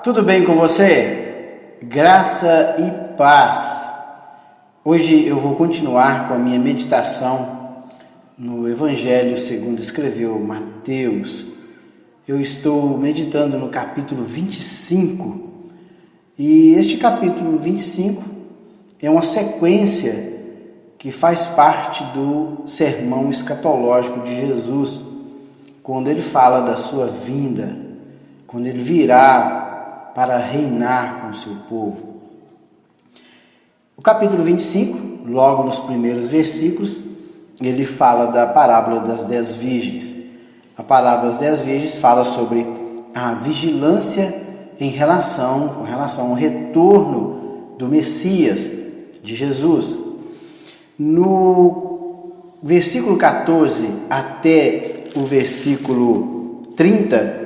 Tudo bem com você? Graça e paz. Hoje eu vou continuar com a minha meditação no Evangelho segundo escreveu Mateus. Eu estou meditando no capítulo 25 e este capítulo 25 é uma sequência que faz parte do sermão escatológico de Jesus, quando ele fala da sua vinda, quando ele virá para reinar com o seu povo. O capítulo 25, logo nos primeiros versículos, ele fala da parábola das 10 virgens. A parábola das 10 virgens fala sobre a vigilância com relação ao retorno do Messias, de Jesus. No versículo 14 até o versículo 30,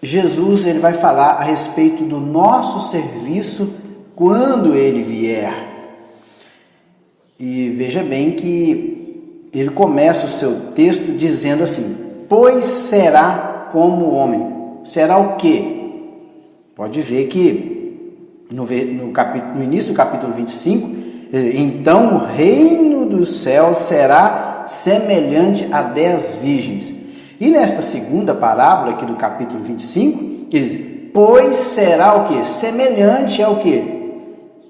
Jesus ele vai falar a respeito do nosso serviço quando ele vier. E veja bem que ele começa o seu texto dizendo assim: pois será como o homem. Será o quê? Pode ver que no início do capítulo 25, então o reino dos céus será semelhante a 10 virgens. E nesta segunda parábola aqui do capítulo 25, ele diz: pois será o quê? Semelhante ao quê?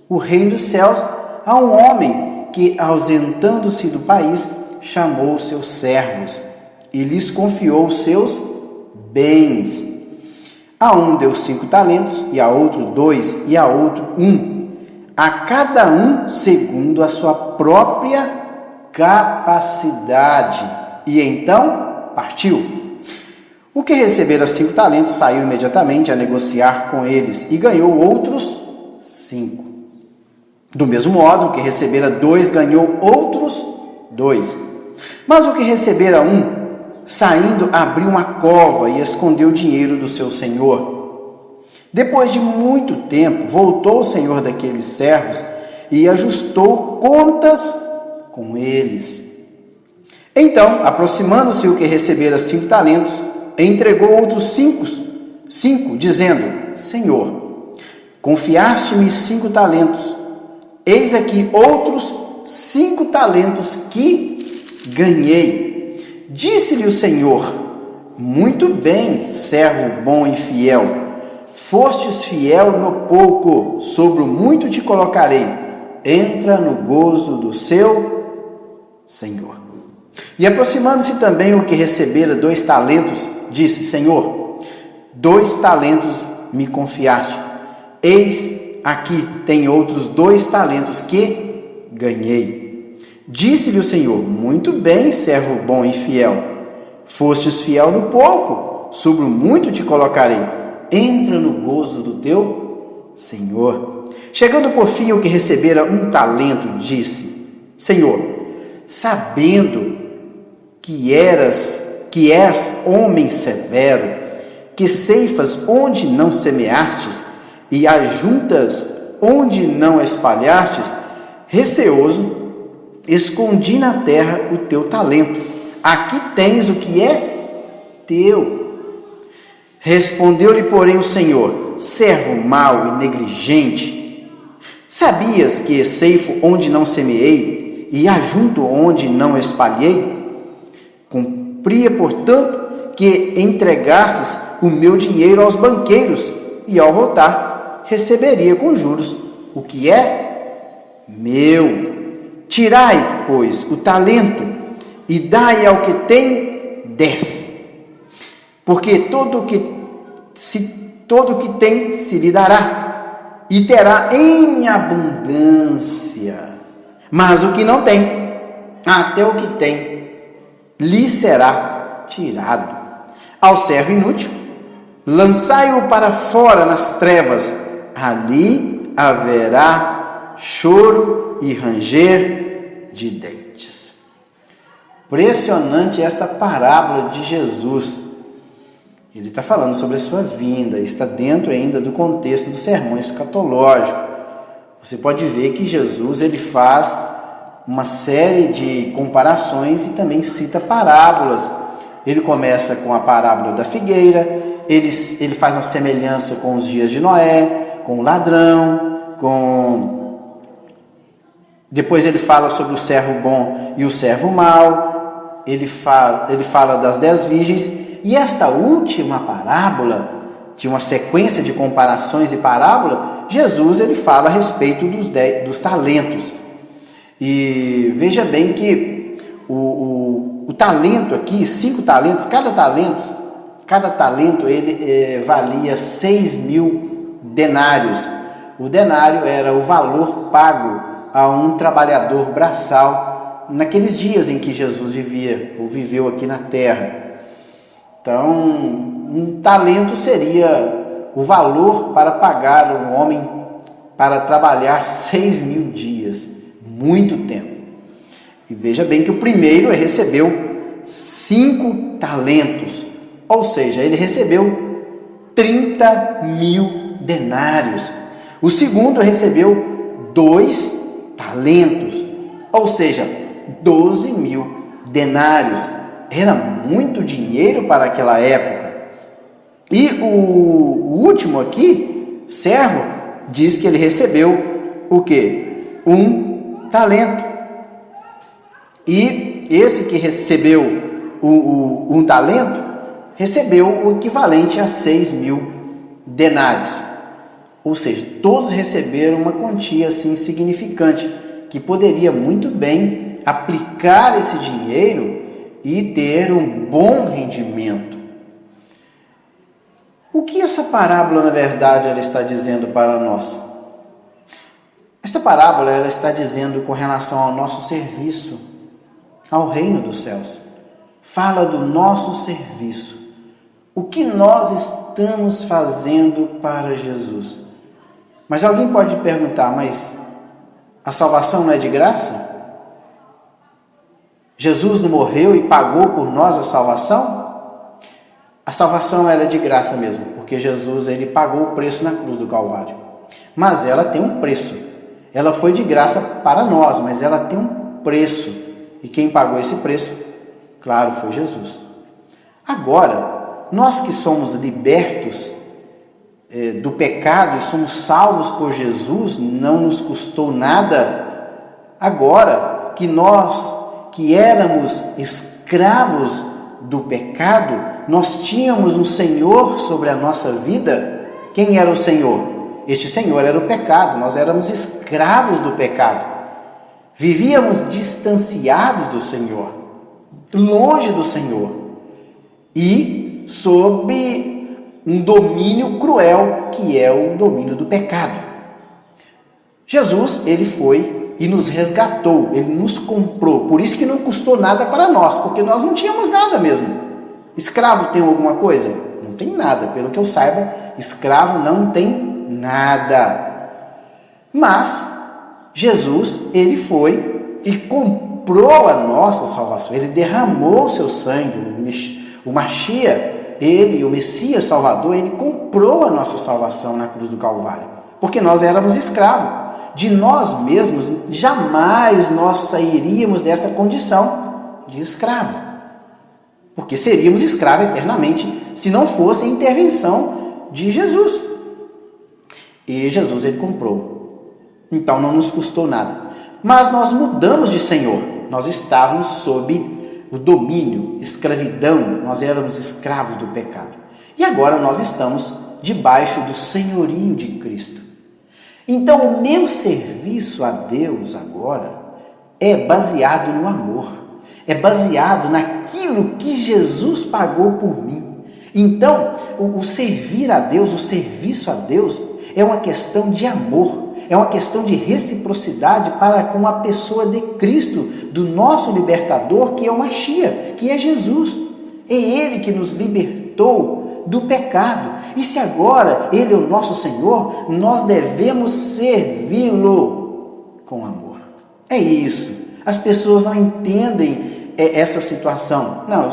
O reino dos céus a um homem que, ausentando-se do país, chamou os seus servos e lhes confiou os seus bens. A um deu 5 talentos, e a outro 2, e a outro 1, a cada um segundo a sua própria capacidade. E então partiu. O que recebera 5 talentos saiu imediatamente a negociar com eles e ganhou outros 5. Do mesmo modo, o que recebera 2 ganhou outros 2. Mas o que recebera 1, saindo, abriu uma cova e escondeu o dinheiro do seu senhor. Depois de muito tempo, voltou o senhor daqueles servos e ajustou contas com eles. Então, aproximando-se o que recebera 5 talentos, entregou outros 5, dizendo: Senhor, confiaste-me 5 talentos, eis aqui outros 5 talentos que ganhei. Disse-lhe o Senhor: muito bem, servo bom e fiel, fostes fiel no pouco, sobre o muito te colocarei, entra no gozo do seu Senhor. E aproximando-se também o que recebera 2 talentos, disse: Senhor, 2 talentos me confiaste, eis aqui tem outros 2 talentos que ganhei. Disse-lhe o Senhor: muito bem, servo bom e fiel, fostes fiel no pouco, sobre o muito te colocarei, entra no gozo do teu Senhor. Chegando por fim o que recebera 1 talento, disse: Senhor, sabendo que és homem severo, que ceifas onde não semeastes e ajuntas onde não espalhastes, receoso, escondi na terra o teu talento. Aqui tens o que é teu. Respondeu-lhe, porém, o Senhor: servo mau e negligente, sabias que ceifo onde não semeei e ajunto onde não espalhei? Cumpria, portanto, que entregasses o meu dinheiro aos banqueiros, e ao voltar receberia com juros o que é meu. Tirai, pois, o talento e dai ao que tem 10, porque todo o que tem se lhe dará, e terá em abundância. Mas o que não tem, até o que tem, lhe será tirado. Ao servo inútil, lançai-o para fora nas trevas, ali haverá choro e ranger de dentes. Impressionante esta parábola de Jesus. Ele está falando sobre a sua vinda, está dentro ainda do contexto do sermão escatológico. Você pode ver que Jesus ele faz uma série de comparações e também cita parábolas Ele começa com a parábola da figueira, ele faz uma semelhança com os dias de Noé, com o ladrão, depois ele fala sobre o servo bom e o servo mau, ele fala das 10 virgens, e esta última parábola, de uma sequência de comparações e parábola, Jesus ele fala a respeito dos talentos. E veja bem que o talento aqui, 5 talentos, cada talento ele valia 6.000 denários. O denário era o valor pago a um trabalhador braçal naqueles dias em que Jesus viveu aqui na terra. Então, um talento seria o valor para pagar um homem para trabalhar 6.000 dias, muito tempo. E veja bem que o primeiro recebeu 5 talentos, ou seja, ele recebeu 30.000 denários. O segundo recebeu 2 talentos, ou seja, 12.000 denários. Era muito dinheiro para aquela época. E o último aqui, servo, diz que ele recebeu o quê? 1 talento. E esse que recebeu um talento, recebeu o equivalente a 6.000 denários. Ou seja, todos receberam uma quantia assim significante, que poderia muito bem aplicar esse dinheiro e ter um bom rendimento. O que essa parábola, na verdade, ela está dizendo para nós? Esta parábola ela está dizendo com relação ao nosso serviço, ao reino dos céus. Fala do nosso serviço. O que nós estamos fazendo para Jesus? Mas alguém pode perguntar, mas a salvação não é de graça? Jesus não morreu e pagou por nós a salvação? A salvação ela é de graça mesmo, porque Jesus ele pagou o preço na cruz do Calvário. Mas ela tem um preço. Ela foi de graça para nós, mas ela tem um preço. E quem pagou esse preço, claro, foi Jesus. Agora, nós que somos libertos do pecado e somos salvos por Jesus, não nos custou nada. Agora que nós que éramos escravos do pecado, nós tínhamos um Senhor sobre a nossa vida. Quem era o Senhor? Este Senhor era o pecado. Nós éramos escravos do pecado. Vivíamos distanciados do Senhor, longe do Senhor e sob um domínio cruel, que é o domínio do pecado. Jesus, ele foi e nos resgatou, ele nos comprou, por isso que não custou nada para nós, porque nós não tínhamos nada mesmo. Escravo tem alguma coisa? Não tem nada, pelo que eu saiba, escravo não tem nada. Mas Jesus, ele foi e comprou a nossa salvação, ele derramou o seu sangue, o Mashiach, ele, o Messias Salvador, ele comprou a nossa salvação na cruz do Calvário, porque nós éramos escravos. De nós mesmos, jamais nós sairíamos dessa condição de escravo, porque seríamos escravos eternamente, se não fosse a intervenção de Jesus. E Jesus, ele comprou. Então não nos custou nada. Mas nós mudamos de Senhor. Nós estávamos sob o domínio, escravidão, nós éramos escravos do pecado. E agora nós estamos debaixo do senhorio de Cristo. Então o meu serviço a Deus agora é baseado no amor, é baseado naquilo que Jesus pagou por mim. Então o servir a Deus, o serviço a Deus é uma questão de amor, é uma questão de reciprocidade para com a pessoa de Cristo, do nosso libertador, que é o Mashiach, que é Jesus. É Ele que nos libertou do pecado. E se agora Ele é o nosso Senhor, nós devemos servi-lo com amor. É isso. As pessoas não entendem essa situação. Não,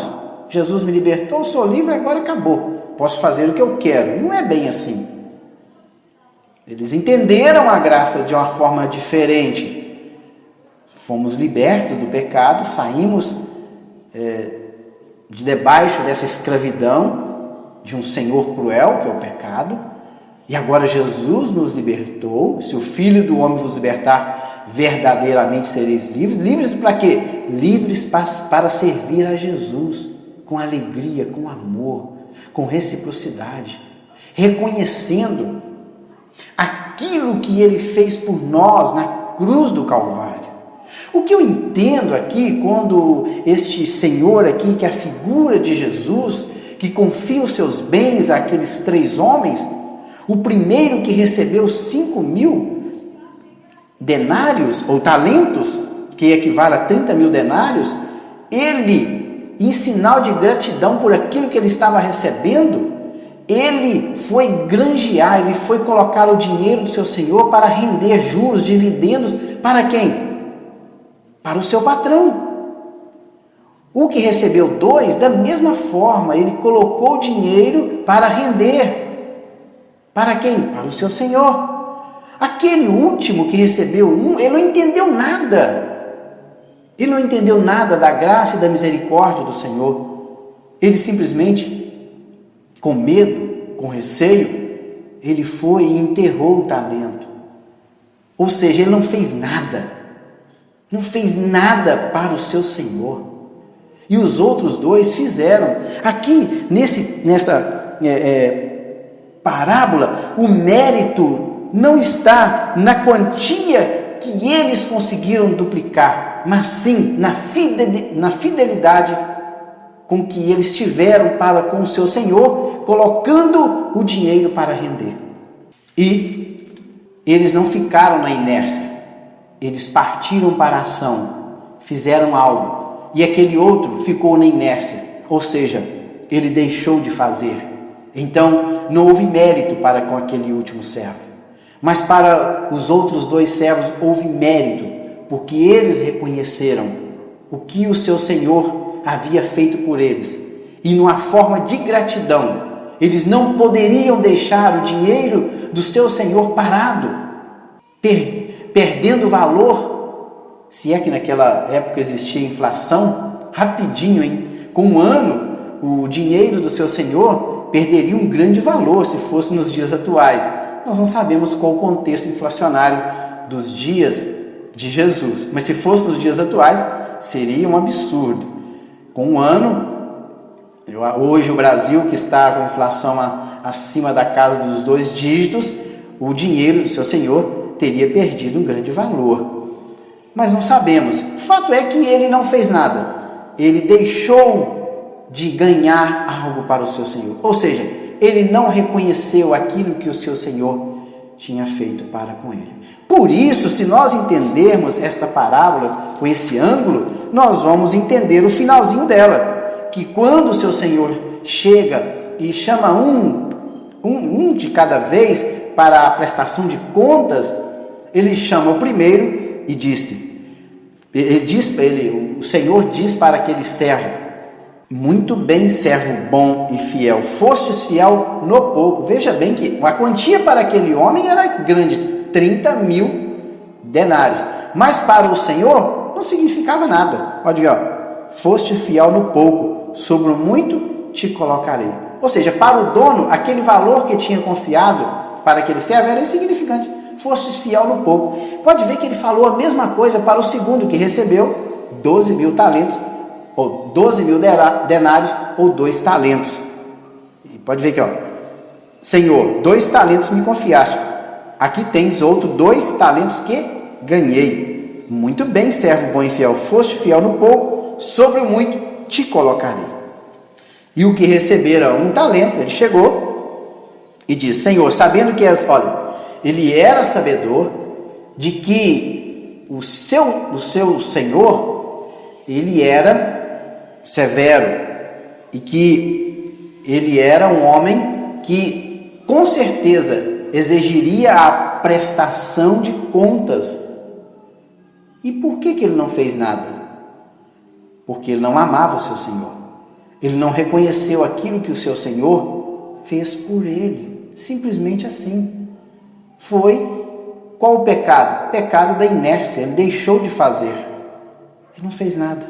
Jesus me libertou, sou livre, agora acabou. Posso fazer o que eu quero. Não é bem assim. Eles entenderam a graça de uma forma diferente. Fomos libertos do pecado, saímos debaixo dessa escravidão de um senhor cruel, que é o pecado, e agora Jesus nos libertou. Se o Filho do Homem vos libertar, verdadeiramente sereis livres. Livres para quê? Livres para servir a Jesus, com alegria, com amor, com reciprocidade, reconhecendo aquilo que Ele fez por nós na cruz do Calvário. O que eu entendo aqui, quando este Senhor aqui, que é a figura de Jesus, que confia os seus bens àqueles 3 homens, o primeiro que recebeu 5.000 denários ou talentos, que equivale a 30.000 denários, ele, em sinal de gratidão por aquilo que ele estava recebendo, ele foi granjear, ele foi colocar o dinheiro do seu senhor para render juros, dividendos, para quem? Para o seu patrão. O que recebeu 2, da mesma forma, ele colocou o dinheiro para render. Para quem? Para o seu senhor. Aquele último que recebeu 1, ele não entendeu nada. Ele não entendeu nada da graça e da misericórdia do Senhor. Ele simplesmente, com medo, com receio, ele foi e enterrou o talento. Ou seja, ele não fez nada. Não fez nada para o seu Senhor. E os outros 2 fizeram. Aqui, nessa parábola, o mérito não está na quantia que eles conseguiram duplicar, mas sim na fidelidade com que eles tiveram para com o seu Senhor, colocando o dinheiro para render. E eles não ficaram na inércia, eles partiram para a ação, fizeram algo, e aquele outro ficou na inércia, ou seja, ele deixou de fazer. Então não houve mérito para com aquele último servo, mas para os outros 2 servos houve mérito, porque eles reconheceram o que o seu Senhor havia feito por eles, e numa forma de gratidão, eles não poderiam deixar o dinheiro do seu Senhor parado, perdendo valor. Se é que naquela época existia inflação, rapidinho, hein? Com 1 ano, o dinheiro do seu Senhor perderia um grande valor se fosse nos dias atuais. Nós não sabemos qual o contexto inflacionário dos dias de Jesus, mas se fosse nos dias atuais, seria um absurdo. Com 1 ano, hoje o Brasil, que está com inflação acima da casa dos 2 dígitos, o dinheiro do seu Senhor teria perdido um grande valor. Mas não sabemos. O fato é que ele não fez nada. Ele deixou de ganhar algo para o seu Senhor. Ou seja, ele não reconheceu aquilo que o seu Senhor tinha feito para com ele. Por isso, se nós entendermos esta parábola com esse ângulo, nós vamos entender o finalzinho dela, que quando o seu Senhor chega e chama um de cada vez para a prestação de contas, ele chama o primeiro e o Senhor diz para aquele servo: muito bem, servo bom e fiel, fostes fiel no pouco. Veja bem que a quantia para aquele homem era grande, 30.000 denários, mas para o Senhor não significava nada. Pode ver, ó, foste fiel no pouco, sobre o muito te colocarei. Ou seja, para o dono, aquele valor que tinha confiado para aquele servo era insignificante. Fostes fiel no pouco. Pode ver que ele falou a mesma coisa para o segundo, que recebeu 12.000 talentos, ou 12.000 denários, ou 2 talentos. E pode ver aqui, ó: Senhor, 2 talentos me confiaste, aqui tens outro 2 talentos que ganhei. Muito bem, servo bom e fiel, foste fiel no pouco, sobre o muito te colocarei. E o que recebera 1 talento, ele chegou e disse: Senhor, sabendo que és... Olha, ele era sabedor de que o seu Senhor, ele era severo, e que ele era um homem que com certeza exigiria a prestação de contas. E por que ele não fez nada? Porque ele não amava o seu Senhor. Ele não reconheceu aquilo que o seu Senhor fez por ele. Simplesmente assim. Qual o pecado? O pecado da inércia. Ele deixou de fazer. Ele não fez nada.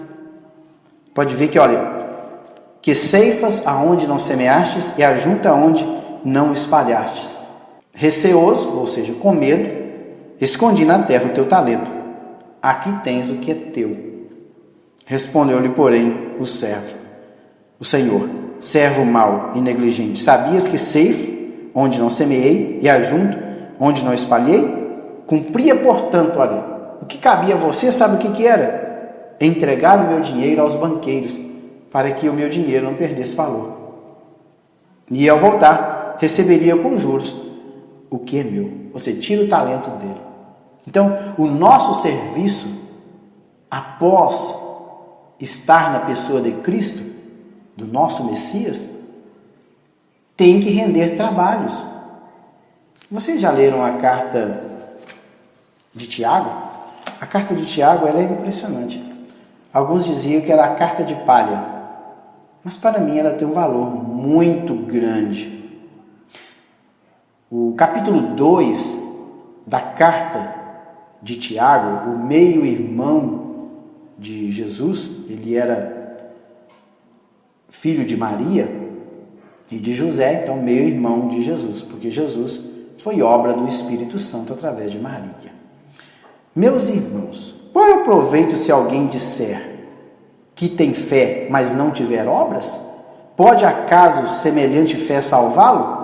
Pode ver que, olha, que ceifas aonde não semeastes e ajunta aonde não espalhastes. Receoso, ou seja, com medo, escondi na terra o teu talento. Aqui tens o que é teu. Respondeu-lhe, porém, o Senhor, servo mau e negligente, sabias que ceifo onde não semeei e ajunto onde não espalhei? Cumpria, portanto, olha, o que cabia a você, sabe o que era? Entregar o meu dinheiro aos banqueiros, para que o meu dinheiro não perdesse valor. E ao voltar, receberia com juros o que é meu. Você tira o talento dele. Então, o nosso serviço, após estar na pessoa de Cristo, do nosso Messias, tem que render trabalhos. Vocês já leram a carta de Tiago? A carta de Tiago, ela é impressionante. Alguns diziam que era a carta de palha, mas para mim ela tem um valor muito grande. O capítulo 2 da carta de Tiago, o meio-irmão de Jesus, ele era filho de Maria e de José, então meio-irmão de Jesus, porque Jesus foi obra do Espírito Santo através de Maria. Meus irmãos, qual é o proveito se alguém disser que tem fé, mas não tiver obras? Pode acaso semelhante fé salvá-lo?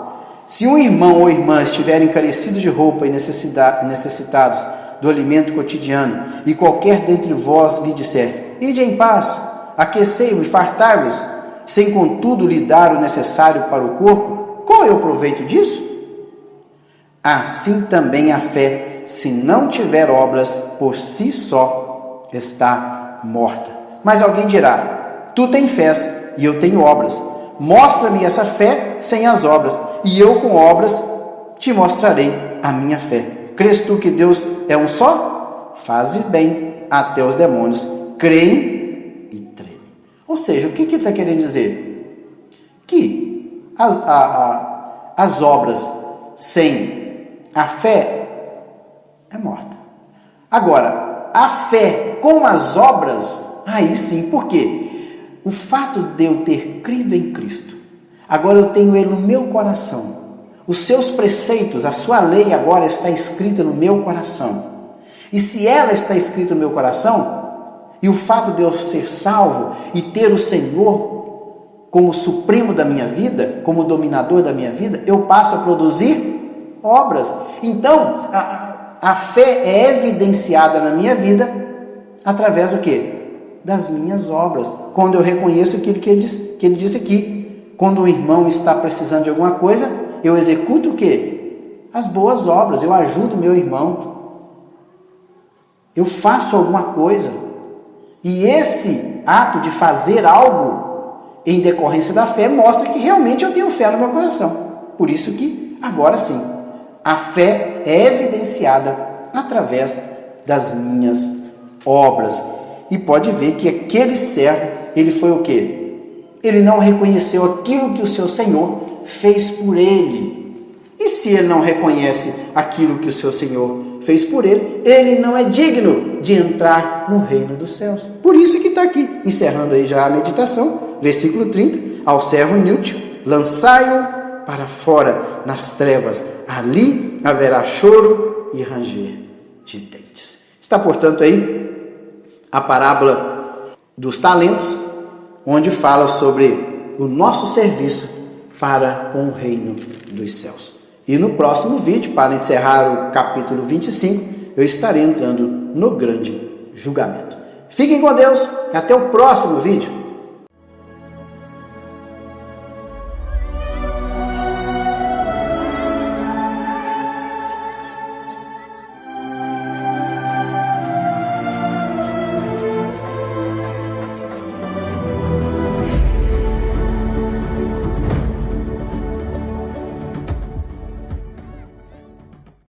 Se um irmão ou irmã estiverem carecidos de roupa e necessitados do alimento cotidiano, e qualquer dentre vós lhe disser, ide em paz, aquecei-vos e fartai-vos, sem contudo lhe dar o necessário para o corpo, qual é o proveito disso? Assim também a fé, se não tiver obras, por si só está morta. Mas alguém dirá, tu tens fé e eu tenho obras. Mostra-me essa fé sem as obras, e eu com obras te mostrarei a minha fé. Crês tu que Deus é um só? Faze bem, até os demônios creem e tremem. Ou seja, o que ele está querendo dizer? Que as obras sem a fé é morta. Agora, a fé com as obras, aí sim, por quê? O fato de eu ter crido em Cristo, agora eu tenho Ele no meu coração, os seus preceitos, a sua lei agora está escrita no meu coração, e se ela está escrita no meu coração, e o fato de eu ser salvo e ter o Senhor como supremo da minha vida, como dominador da minha vida, eu passo a produzir obras. Então, a fé é evidenciada na minha vida através do quê? Das minhas obras. Quando eu reconheço aquilo que ele disse aqui, quando o irmão está precisando de alguma coisa, eu executo o quê? As boas obras, eu ajudo o meu irmão, eu faço alguma coisa, e esse ato de fazer algo em decorrência da fé mostra que realmente eu tenho fé no meu coração. Por isso que, agora sim, a fé é evidenciada através das minhas obras. E pode ver que aquele servo, ele foi o quê? Ele não reconheceu aquilo que o seu Senhor fez por ele. E se ele não reconhece aquilo que o seu Senhor fez por ele, ele não é digno de entrar no reino dos céus. Por isso que está aqui, encerrando aí já a meditação, versículo 30, ao servo inútil, lançai-o para fora nas trevas, ali haverá choro e ranger de dentes. Está, portanto, aí a parábola dos talentos, onde fala sobre o nosso serviço para com o reino dos céus. E no próximo vídeo, para encerrar o capítulo 25, eu estarei entrando no grande julgamento. Fiquem com Deus e até o próximo vídeo.